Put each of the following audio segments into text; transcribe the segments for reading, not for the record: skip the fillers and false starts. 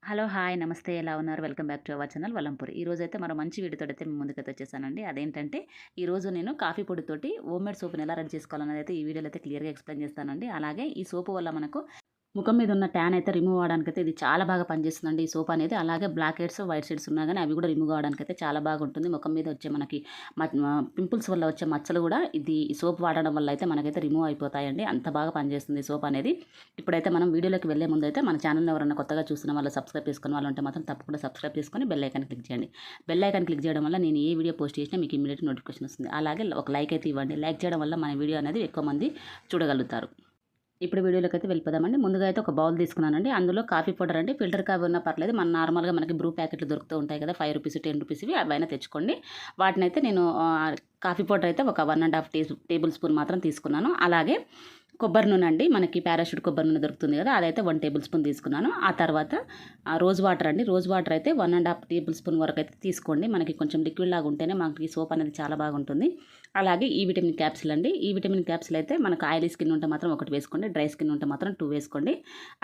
Hello! Hi! నమస్తే. ఎలా ఉన్నారు? Welcome back to our channel Valampuri. ఈరోజైతే మరో మంచి వీడియోతోటైతే మీ ముందుకైతే వచ్చేసానండి. అదేంటంటే ఈరోజు నేను కాఫీ పొడితోటి హోమ్‌మేడ్ సోప్‌ని ఎలా రెడీ చేసుకోవాలనేదైతే ఈ వీడియోలో అయితే క్లియర్‌గా ఎక్స్‌ప్లెయిన్ చేస్తానండి. అలాగే ఈ సోపు వల్ల మనకు ముఖం మీద ఉన్న ట్యాన్ అయితే రిమూవ్ అవ్వడానికైతే ఇది చాలా బాగా పనిచేస్తుందండి ఈ సోప్ అనేది. అలాగే బ్లాక్ హెడ్స్, వైట్ హెడ్స్ ఉన్నా గానీ అవి కూడా రిమూవ్ అవ్వడానికైతే చాలా బాగుంటుంది. ముఖం మీద వచ్చే మనకి పింపుల్స్ వల్ల వచ్చే మచ్చలు కూడా ఈ సోప్ వాడడం వల్ల అయితే మనకైతే రిమూవ్ అయిపోతాయండి. అంత బాగా పనిచేస్తుంది ఈ సోప్ అనేది. ఇప్పుడైతే మనం వీడియోలోకి వెళ్ళే ముందైతే మన ఛానల్‌ని ఎవరైనా కొత్తగా చూస్తున్న వాళ్ళు సబ్స్క్రైబ్ చేసుకున్న వాళ్ళు ఉంటే మాత్రం తప్పకుండా సబ్స్క్రైబ్ చేసుకొని బెల్ ఐకాన్ క్లిక్ చేయండి. బెల్ ఐకాన్ క్లిక్ చేయడం వల్ల నేను ఏ వీడియో పోస్ట్ చేసినా మీకు ఇమ్మీడియేట్ నోటిఫికేషన్ వస్తుంది. అలాగే ఒక లైక్ అయితే ఇవ్వండి. లైక్ చేయడం వల్ల మన వీడియో అనేది ఎక్కువ మంది చూడగలుగుతారు. ఇప్పుడు వీడియోలోకి అయితే వెళ్ళిపోదామండి. ముందుగా అయితే ఒక బౌల్ తీసుకున్నానండి. అందులో కాఫీ పౌడర్ అండి. ఫిల్టర్ కాఫీ ఉన్నా పర్లేదు. మన నార్మల్‌గా మనకి బ్రూ ప్యాకెట్లు దొరుకుతూ ఉంటాయి కదా! రూ. 5, రూ. 10 అవైనా తెచ్చుకోండి. వాటినైతే నేను కాఫీ పౌడర్ అయితే ఒక 1 ½ టేబుల్ స్పూన్ మాత్రం తీసుకున్నాను. అలాగే కొబ్బరి నూనె అండి. మనకి పారాషూట్ కొబ్బరి నూనె దొరుకుతుంది కదా! అదైతే 1 టేబుల్ స్పూన్ తీసుకున్నాను. ఆ తర్వాత రోజ్ వాటర్ అండి. రోజ్ వాటర్ అయితే 1 ½ టేబుల్ స్పూన్ వరకు అయితే తీసుకోండి. మనకి కొంచెం లిక్విడ్ లాగా ఉంటేనే మనకి సోప్ అనేది చాలా బాగుంటుంది. అలాగే ఈ విటమిన్ క్యాప్సిల్ అండి. ఈ విటమిన్ క్యాప్సిల్ అయితే మనకు ఆయిలీ స్కిన్ ఉంటే మాత్రం 1 వేసుకోండి. డ్రై స్కిన్ ఉంటే మాత్రం 2 వేసుకోండి.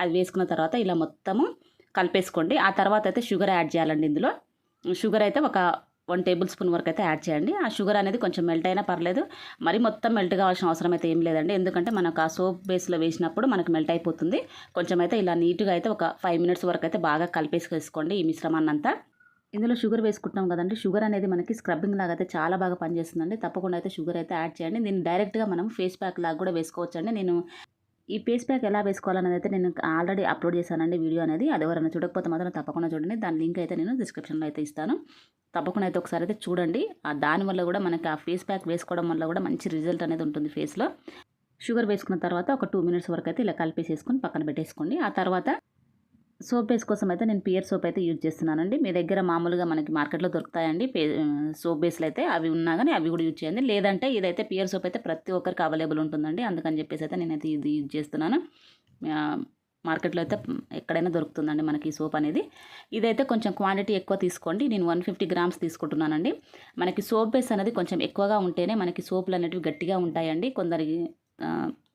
అది వేసుకున్న తర్వాత ఇలా మొత్తము కలిపేసుకోండి. ఆ తర్వాత అయితే షుగర్ యాడ్ చేయాలండి ఇందులో. షుగర్ అయితే ఒక 1 టేబుల్ స్పూన్ వరకు అయితే యాడ్ చేయండి. ఆ షుగర్ అనేది కొంచెం మెల్ట్ అయినా పర్లేదు. మరి మొత్తం మెల్ట్ కావాల్సిన అవసరం అయితే ఏం లేదండి. ఎందుకంటే మనకు ఆ సోప్ బేస్‌లో వేసినప్పుడు మనకు మెల్ట్ అయిపోతుంది. కొంచెం అయితే ఇలా నీట్‌గా అయితే ఒక 5 మినిట్స్ వరకు అయితే బాగా కలిపేసుకోండి ఈ మిశ్రమాన్నంతా. ఇందులో షుగర్ వేసుకుంటున్నాం కదండీ! షుగర్ అనేది మనకి స్క్రబ్బింగ్ లాగా అయితే చాలా బాగా పనిచేస్తుందండి. తప్పకుండా అయితే షుగర్ అయితే యాడ్ చేయండి. దీన్ని డైరెక్ట్‌గా మనం ఫేస్ ప్యాక్ లాగా కూడా వేసుకోవచ్చండి. నేను ఈ ఫేస్ ప్యాక్ ఎలా వేసుకోవాలనేది అయితే నేను ఆల్రెడీ అప్లోడ్ చేశానండి వీడియో అనేది. అది ఎవరైనా చూడకపోతే మాత్రం తప్పకుండా చూడండి. దాని లింక్ అయితే నేను డిస్క్రిప్షన్‌లో అయితే ఇస్తాను. తప్పకుండా అయితే ఒకసారి అయితే చూడండి. దానివల్ల కూడా మనకి ఆ ఫేస్ ప్యాక్ వేసుకోవడం వల్ల కూడా మంచి రిజల్ట్ అనేది ఉంటుంది ఫేస్‌లో. షుగర్ వేసుకున్న తర్వాత ఒక 2 మినిట్స్ వరకు అయితే ఇలా కలిపేసేసుకొని పక్కన పెట్టేసుకోండి. ఆ తర్వాత సోప్ బేస్ కోసం అయితే నేను పియర్ సోప్ అయితే యూజ్ చేస్తున్నానండి. మీ దగ్గర మామూలుగా మనకి మార్కెట్‌లో దొరుకుతాయండి. సోప్ బేస్‌లు అయితే అవి ఉన్నా గానీ అవి కూడా యూజ్ చేయండి. లేదంటే ఇదైతే పియర్ సోప్ అయితే ప్రతి ఒక్కరికి అవైలబుల్ ఉంటుందండి. అందుకని చెప్పేసి అయితే నేనైతే ఇది యూజ్ చేస్తున్నాను. మార్కెట్‌లో అయితే ఎక్కడైనా దొరుకుతుందండి మనకి ఈ సోప్ అనేది. ఇదైతే కొంచెం క్వాంటిటీ ఎక్కువ తీసుకోండి. నేను 150 గ్రామ్స్ తీసుకుంటున్నానండి. మనకి సోప్ బేస్ అనేది కొంచెం ఎక్కువగా ఉంటేనే మనకి సోపులు అనేటివి గట్టిగా ఉంటాయండి. కొందరికి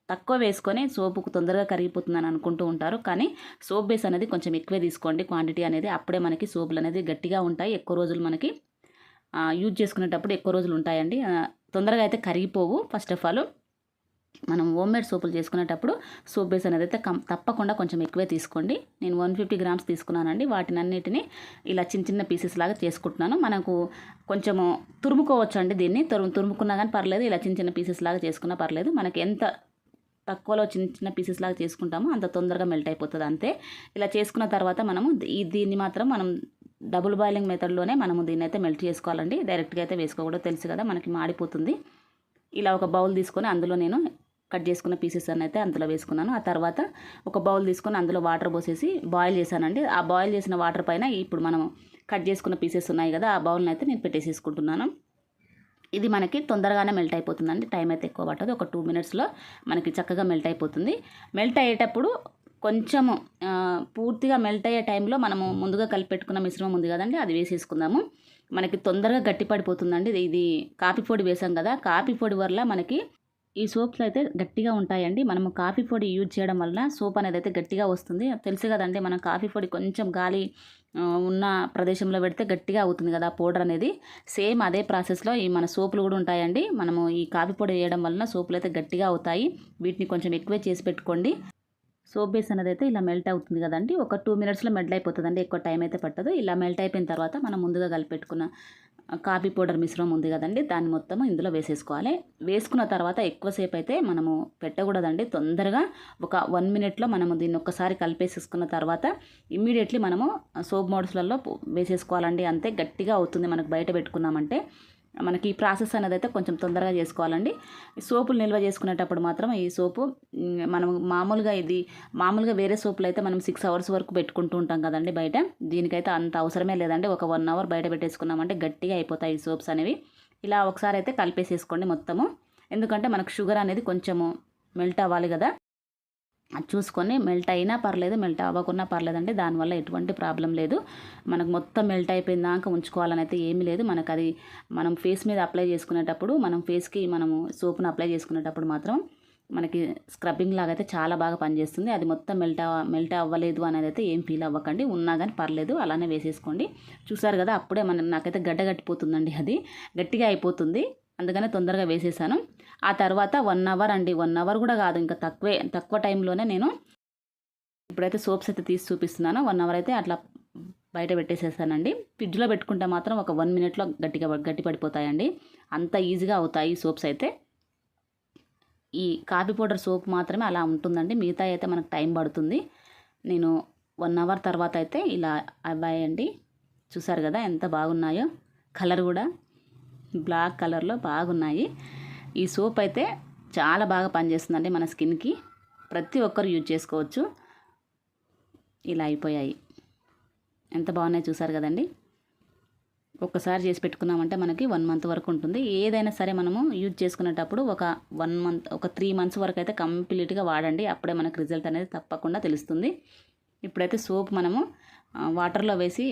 తక్కువ వేసుకొని సోపుకు తొందరగా కరిగిపోతుందని అనుకుంటూ ఉంటారు. కానీ సోప్ బేస్ అనేది కొంచెం ఎక్కువే తీసుకోండి క్వాంటిటీ అనేది. అప్పుడే మనకి సోపులు అనేది గట్టిగా ఉంటాయి. ఎక్కువ రోజులు మనకి యూజ్ చేసుకునేటప్పుడు ఎక్కువ రోజులు ఉంటాయండి. తొందరగా అయితే కరిగిపోవు. ఫస్ట్ ఆఫ్ ఆల్ మనం హోమ్‌మేడ్ సోపులు చేసుకునేటప్పుడు సోప్ బేస్ అనేది అయితే తప్పకుండా కొంచెం ఎక్కువే తీసుకోండి. నేను 150 గ్రామ్స్ తీసుకున్నానండి. వాటినన్నిటిని ఇలా చిన్న చిన్న పీసెస్ లాగా చేసుకుంటున్నాను. మనకు కొంచెము తురుముకోవచ్చండి దీన్ని. తురుముకున్నా కానీ పర్లేదు. ఇలా చిన్న చిన్న పీసెస్ లాగా చేసుకున్నా పర్లేదు. మనకి ఎంత తక్కువలో చిన్న చిన్న పీసెస్ లాగా చేసుకుంటామో అంత తొందరగా మెల్ట్ అయిపోతుంది అంతే. ఇలా చేసుకున్న తర్వాత మనము దీన్ని మాత్రం మనం డబుల్ బాయిలింగ్ మెథడ్‌లోనే మనము దీన్నైతే మెల్ట్ చేసుకోవాలండి. డైరెక్ట్‌గా అయితే వేసుకోకూడదు. తెలుసు కదా మనకి మాడిపోతుంది. ఇలా ఒక బౌల్ తీసుకొని అందులో నేను కట్ చేసుకున్న పీసెస్ అన్ని అయితే అందులో వేసుకున్నాను. ఆ తర్వాత ఒక బౌల్ తీసుకొని అందులో వాటర్ పోసేసి బాయిల్ చేశానండి. ఆ బాయిల్ చేసిన వాటర్ పైన ఇప్పుడు మనం కట్ చేసుకున్న పీసెస్ ఉన్నాయి కదా! ఆ బౌల్‌ని అయితే నేను పెట్టేసేసుకుంటున్నాను. ఇది మనకి తొందరగానే మెల్ట్ అయిపోతుందండి. టైం అయితే ఎక్కువ పట్టదు. ఒక 2 మినిట్స్‌లో మనకి చక్కగా మెల్ట్ అయిపోతుంది. మెల్ట్ అయ్యేటప్పుడు కొంచెము పూర్తిగా మెల్ట్ అయ్యే టైంలో మనము ముందుగా కలిపి పెట్టుకున్న మిశ్రమం ఉంది కదండీ! అది వేసేసుకుందాము. మనకి తొందరగా గట్టి పడిపోతుందండి. ఇది కాఫీ పొడి వేసాం కదా! కాఫీ పొడి వల్ల మనకి ఈ సోప్స్ అయితే గట్టిగా ఉంటాయండి. మనము కాఫీ పొడి యూజ్ చేయడం వల్ల సోప్ అనేది అయితే గట్టిగా వస్తుంది. తెలుసు కదండీ! మనం కాఫీ పొడి కొంచెం గాలి ఉన్న ప్రదేశంలో పెడితే గట్టిగా అవుతుంది కదా పౌడర్ అనేది. సేమ్ అదే ప్రాసెస్‌లో ఈ మన సోపులు కూడా ఉంటాయండి. మనము ఈ కాఫీ పొడి వేయడం వలన సోపులు అయితే గట్టిగా అవుతాయి. వీటిని కొంచెం ఎక్కువే చేసి పెట్టుకోండి. సోప్ బేస్ అనేది అయితే ఇలా మెల్ట్ అవుతుంది కదండీ! ఒక 2 మినిట్స్‌లో మెల్ట్ అయిపోతుందండి. ఎక్కువ టైం అయితే పట్టదు. ఇలా మెల్ట్ అయిపోయిన తర్వాత మనం ముందుగా కలిపెట్టుకున్న కాఫీ పౌడర్ మిశ్రమం ఉంది కదండీ! దాన్ని మొత్తము ఇందులో వేసేసుకోవాలి. వేసుకున్న తర్వాత ఎక్కువసేపు అయితే మనము పెట్టకూడదండి. తొందరగా ఒక 1 మినిట్‌లో మనము దీన్ని ఒక్కసారి కలిపేసేసుకున్న తర్వాత ఇమ్మీడియేట్‌లీ మనము సోప్ మోడ్స్‌లలో వేసేసుకోవాలండి. అంతే గట్టిగా అవుతుంది మనకు బయట పెట్టుకున్నామంటే. మనకి ఈ ప్రాసెస్ అనేది అయితే కొంచెం తొందరగా చేసుకోవాలండి. సోపులు నిల్వ చేసుకునేటప్పుడు మాత్రం ఈ సోపు మనం మామూలుగా వేరే సోపులు అయితే మనం 6 అవర్స్ వరకు పెట్టుకుంటూ ఉంటాం కదండీ బయట. దీనికైతే అంత అవసరమే లేదండి. ఒక 1 అవర్ బయట పెట్టేసుకున్నామంటే గట్టిగా అయిపోతాయి ఈ సోప్స్ అనేవి. ఇలా ఒకసారి అయితే కలిపేసేసుకోండి మొత్తము. ఎందుకంటే మనకు షుగర్ అనేది కొంచెము మెల్ట్ అవ్వాలి కదా! అది చూసుకొని మెల్ట్ అయినా పర్లేదు, మెల్ట్ అవ్వకున్నా పర్లేదండి. దానివల్ల ఎటువంటి ప్రాబ్లం లేదు. మనకు మొత్తం మెల్ట్ అయిపోయిందాక ఉంచుకోవాలని అయితే ఏమీ లేదు. మనం ఫేస్ మీద అప్లై చేసుకునేటప్పుడు మనం ఫేస్‌కి మనము సోప్‌ని అప్లై చేసుకునేటప్పుడు మాత్రం మనకి స్క్రబ్బింగ్ లాగా అయితే చాలా బాగా పనిచేస్తుంది. అది మొత్తం మెల్ట్ అవ్వలేదు అనేది అయితే ఏం ఫీల్ అవ్వకండి. ఉన్నా కానీ పర్లేదు, అలానే వేసేసుకోండి. చూసారు కదా, అప్పుడే నాకైతే గడ్డ కట్టిపోతుందండి, అది గట్టిగా అయిపోతుంది. అందుకనే తొందరగా వేసేసాను. ఆ తర్వాత 1 అవర్ అండి, 1 అవర్ కూడా కాదు, ఇంకా తక్కువ టైంలోనే నేను ఇప్పుడైతే సోప్స్ అయితే తీసి చూపిస్తున్నాను. 1 అవర్ అయితే అట్లా బయట పెట్టేసేసానండి. ఫ్రిడ్జ్లో పెట్టుకుంటే మాత్రం ఒక 1 మినిట్లో గట్టి పడిపోతాయండి. అంత ఈజీగా అవుతాయి సోప్స్ అయితే. ఈ కాఫీ పౌడర్ సోప్ మాత్రమే అలా ఉంటుందండి, మిగతా అయితే మనకు టైం పడుతుంది. నేను 1 అవర్ తర్వాత అయితే ఇలా అవ్వాయండి. చూసారు కదా ఎంత బాగున్నాయో, కలర్ కూడా బ్లాక్ కలర్లో బాగున్నాయి. ఈ సోప్ అయితే చాలా బాగా పనిచేస్తుందండి మన స్కిన్కి. ప్రతి ఒక్కరు యూజ్ చేసుకోవచ్చు. ఇలా అయిపోయాయి, ఎంత బాగున్నాయి చూసారు కదండి. ఒక్కసారి చేసి పెట్టుకున్నామంటే మనకి 1 మంత్ వరకు ఉంటుంది. ఏదైనా సరే మనము యూజ్ చేసుకునేటప్పుడు ఒక 1 మంత్, ఒక 3 మంత్స్ వరకు అయితే కంప్లీట్గా వాడండి. అప్పుడే మనకు రిజల్ట్ అనేది తప్పకుండా తెలుస్తుంది. ఇప్పుడైతే సోప్ మనము వాటర్లో వేసి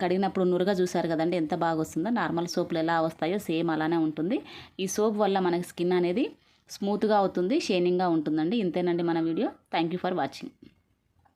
కడిగినప్పుడు నురగ చూసారు కదండి ఎంత బాగా వస్తుందో. నార్మల్ సోపులు ఎలా వస్తాయో సేమ్ అలానే ఉంటుంది. ఈ సోప్ వల్ల మనకి స్కిన్ అనేది స్మూత్గా అవుతుంది, షైనింగ్గా ఉంటుందండి. ఇంతేనండి మన video. Thank you for watching.